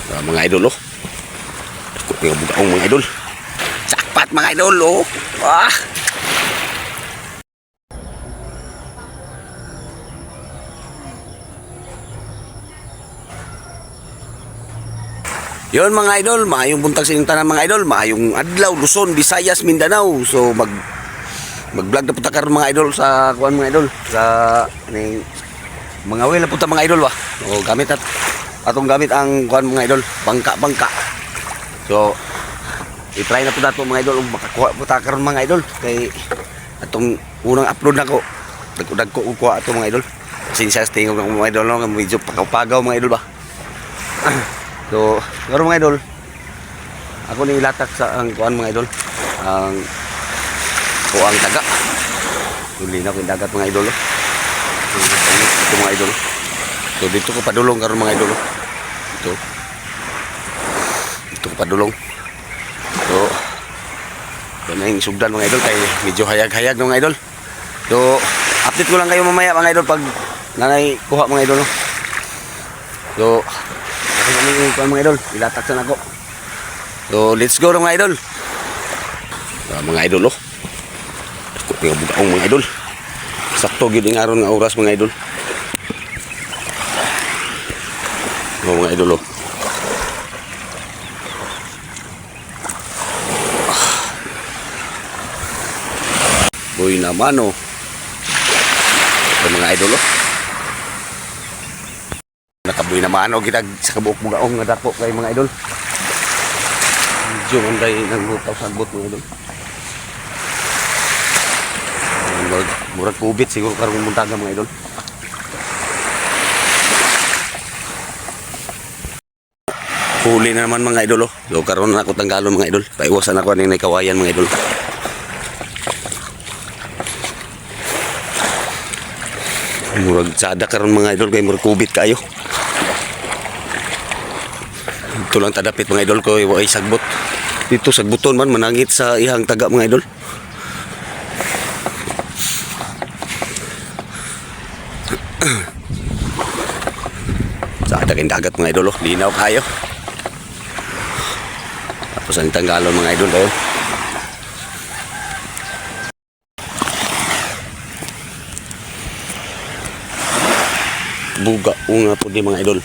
Mga idol oh. Yung bugaong mga idol. Jackpot mga idol oh. Ah. Yon mga idol, maayong buntag sa inyong tanan mga idol, maayong adlaw, Luzon, Visayas, Mindanao. So mag-vlog na punta karon mga idol sa kuan mga idol sa mga well na punta mga idol ba. O gamit atong gamit ang kuan mga idol, bangka. So i-try na po nato mga idol makakuha punta karon mga idol kay atong unang upload nako. Dagdag ko kuha ato mga idol. Sinsya sa tingog ng mga idol no, medyo pagaw mga idol ba. So, karon mga idol, ako ni latak sa ang kuan mga idol, ang kuang taga. Dili na ko yung dagat mga idol. Ito mga idol. So dito ko padulong karon mga idol. Dito ko padulong. So, ito na yung sugdan mga idol kay medyo hayag-hayag no mga idol. So, update ko lang kayo mamaya mga idol pag nanay kuha mga idol no. So, mga idol, ilatak sa nako. So, let's go mga idol. Mga idol oh. Yung bugaong mga idol. Sakto gyud ing aron nga oras mga idol. Mga idol oh. Boy naman oh. Mga idol oh. Nakabuhi naman o kita sa kabuok bugaong nga dako kay mga idol. Medyo manday ng lutaw sa bot mga idol. Murag kubit siguro karong muntaga mga idol. Huli na naman mga idol oh. So karon na ako tanggalon mga idol. Paiwasan ako ning kawayan mga idol. Murag sada karon mga idol kay murag kubit kayo. Ito lang tadapit mga idol ko ay sagbot. Dito sagbuton man manangit sa ihang taga mga idol. Sa adaking dagat mga idol oh. Linaw kayo. Tapos ang tanggalon mga idol kayo. Buga nga po di mga idol.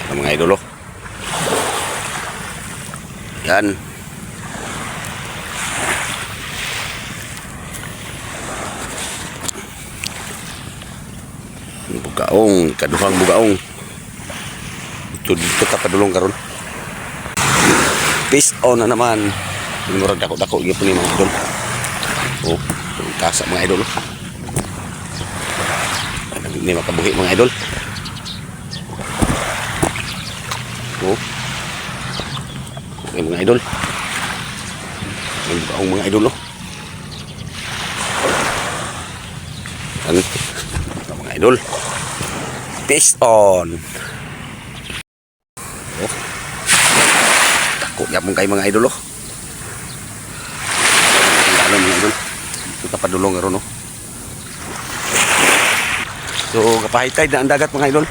Mga idol oh. Yan. Bugaong, kaduhang bugaong. Dito ka padulong karon. Peace on na naman. Murag dako-dako gyud ni mga idol. Oh, kasa mga idol. Hindi makabuhi mga idol. Oh. Okay, mga idol. Ang mga idol oh. Ano? Mga idol. Peace on. Oh. Tako yapon kay mga idol oh. Ang mga idol. Ito padulong karon oh. So kapahitay na ang dagat mga idol.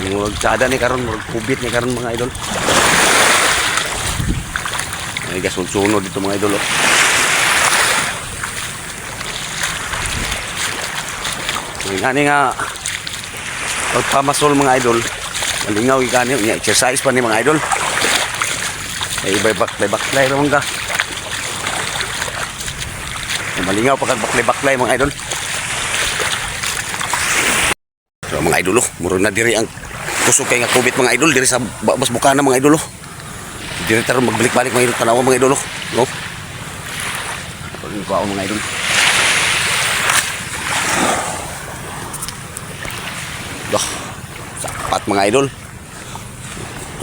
Murag sada ni karon, murag kubit ni karon mga idol. Ay gasun-sunod dito mga idol oh. Ngani nga pagpamasol mga idol. Malingaw ikani nya exercise pa ni mga idol. Ay baklay ra ka. Malingaw pag baklay mga idol. So mga idol oh, murag na diri ang kusog kay nga kubit mga idol diri sa bas bukana mga idol oh. Diri taron magbalik-balik mga idol tanaw mga idol oh. No. Pagin ko mga idol. Dah. Sapat mga idol.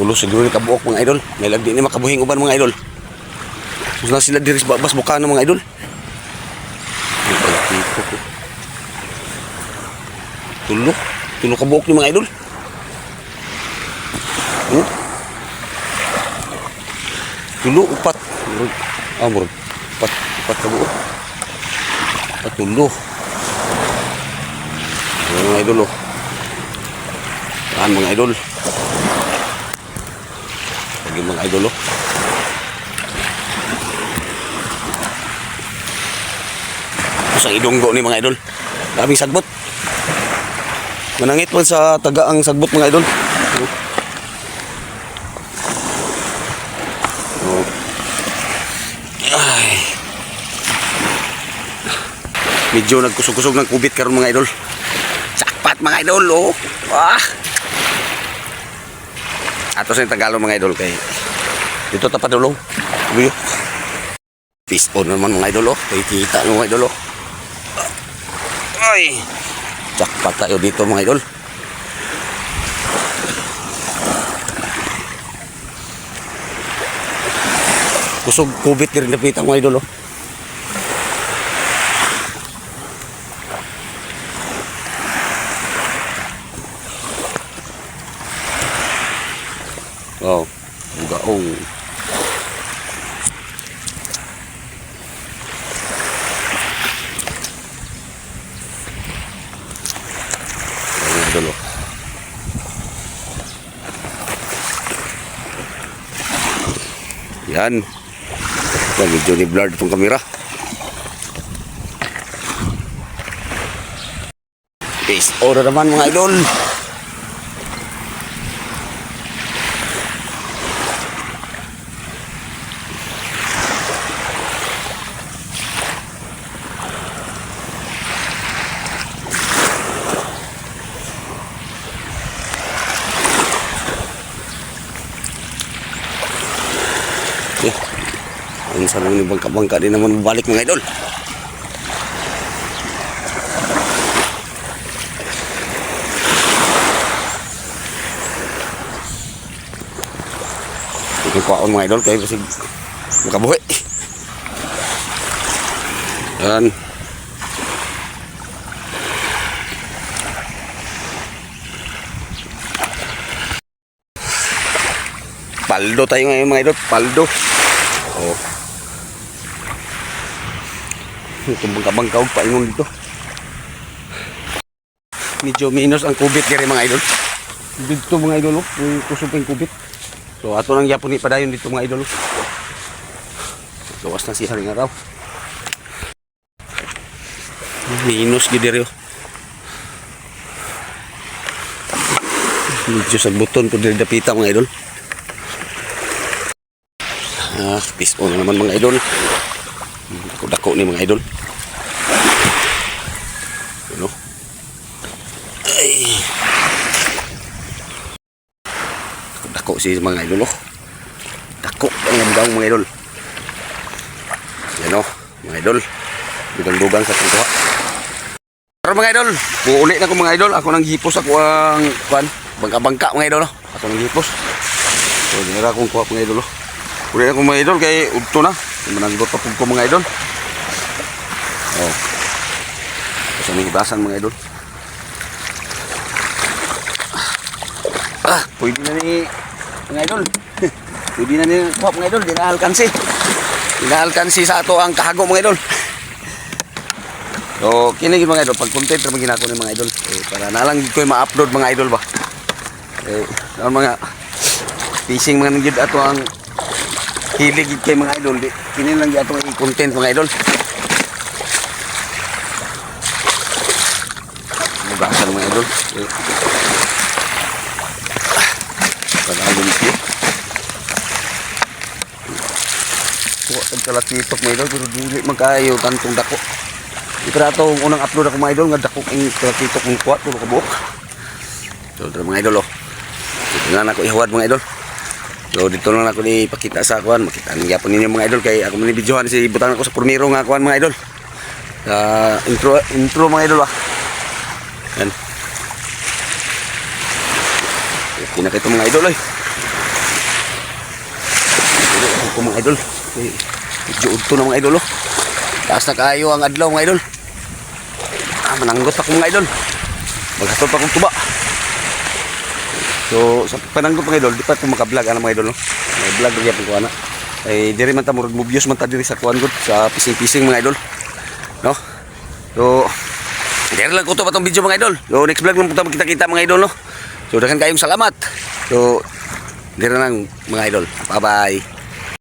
Tulo siguro ni kabuok mga idol. May lagdi ni makabuhing uban mga idol. Sus na sila diri sa bas bukana mga idol. Tulo kabuok ni mga idol. Hmm? Tulo, upat. Murag. Upat ka buo. Tulo. Ayan mga idol oh. Ayan mga idol. Lagi mga idol oh. Isang idunggo ni mga idol. Daming sagbot. Manangit man sa tagaang sagbot mga idol. Oh. Ay. Medyo nagkusog-kusog ng kubit karon mga idol. Sakpat mga idol oh. Ato sa Tagalog mga idol kay dito tapat dulong. Buyo. Peace on naman mga idol oh. Kay kita ng mga idol oh. Ay. Sakpat tayo dito mga idol. Kusog kubit rin napita mga idol oh. Wow, gaong. Dulu. Yan. Medyo ni blurred itong kamera. Peace order naman mga idol. Ang sarang ni bangka-bangka din naman mabalik mga idol. Ito kwaon mga idol kayo kasi makabuhi. Yan. Paldo tayo ngayon mga idol, paldo. Oh. Itong bangka-bangka pa ingon dito. Medyo minus ang kubit kaya mga idol. Dito mga idol, yung kusuping kubit. So ato nang yapon ni padayon dito mga idol. Luwas na siya ring araw. Minus gid diri. Medyo sa buton ko diri dapita mga idol. Peace on naman mga idol. Dako ni mga idol. Ano? Ay. Dako si mga idol oh. Dako ang daw mga idol. Yan oh, mga idol. Dugang-dugang sa tuwa. Pero mga idol, uuli na ko mga idol. Ako nang hipos ako ang bangka-bangka mga idol oh. Ako nang hipos. So dinara kong kuha mga idol oh. Uli na ko mga idol kay udto na. Mananggot pa po ko mga idol. Oh. Kasi may hibasan mga idol. Pwede na ni mga idol. Pwede na ni kuha mga idol. Di na alkansi. Di na alkansi sa ato ang kahago mga idol. So, kinigil mga idol. Pag content naman ginako ni mga idol. Para nalang ko ma-upload mga idol ba. Mga fishing mga nangyod ato ang hilig kay mga idol. Kini lang ato ang content mga idol. Mugasan mga idol. Pag-alun siya. Kuha ang kalatitok mga idol. Pero dili magkayo tantong dako. Ito na ito unang upload ako mga idol. Nga dako ang kalatitok ng kuha. Tulo kabuok. So ito mga idol oh. Ito na ako ihawad mga idol. So dito lang ako ipakita sa akuan, makita niyo po ninyo mga idol kay ako man videohan si butang ako sa Purmiro nga akuan mga idol. Intro mga idol ah. Yan. Pinakita mga idol ay. Ito mga idol. Medyo udto na mga idol oh. Taas na kayo ang adlaw mga idol. Mananggot ako mga idol. Maghatod pa akong tuba. So sa pananggo mga idol, di pa ko maka-vlog ana mga idol no. May vlog gyud ko ana. Ay diri man ta murag mobius man ta diri sa kuan gud sa pising-pising mga idol. No? So diri lang ko to patong video mga idol. So next vlog lang punta kita-kita mga idol no. So daghan kayong salamat. So diri lang mga idol. Bye-bye.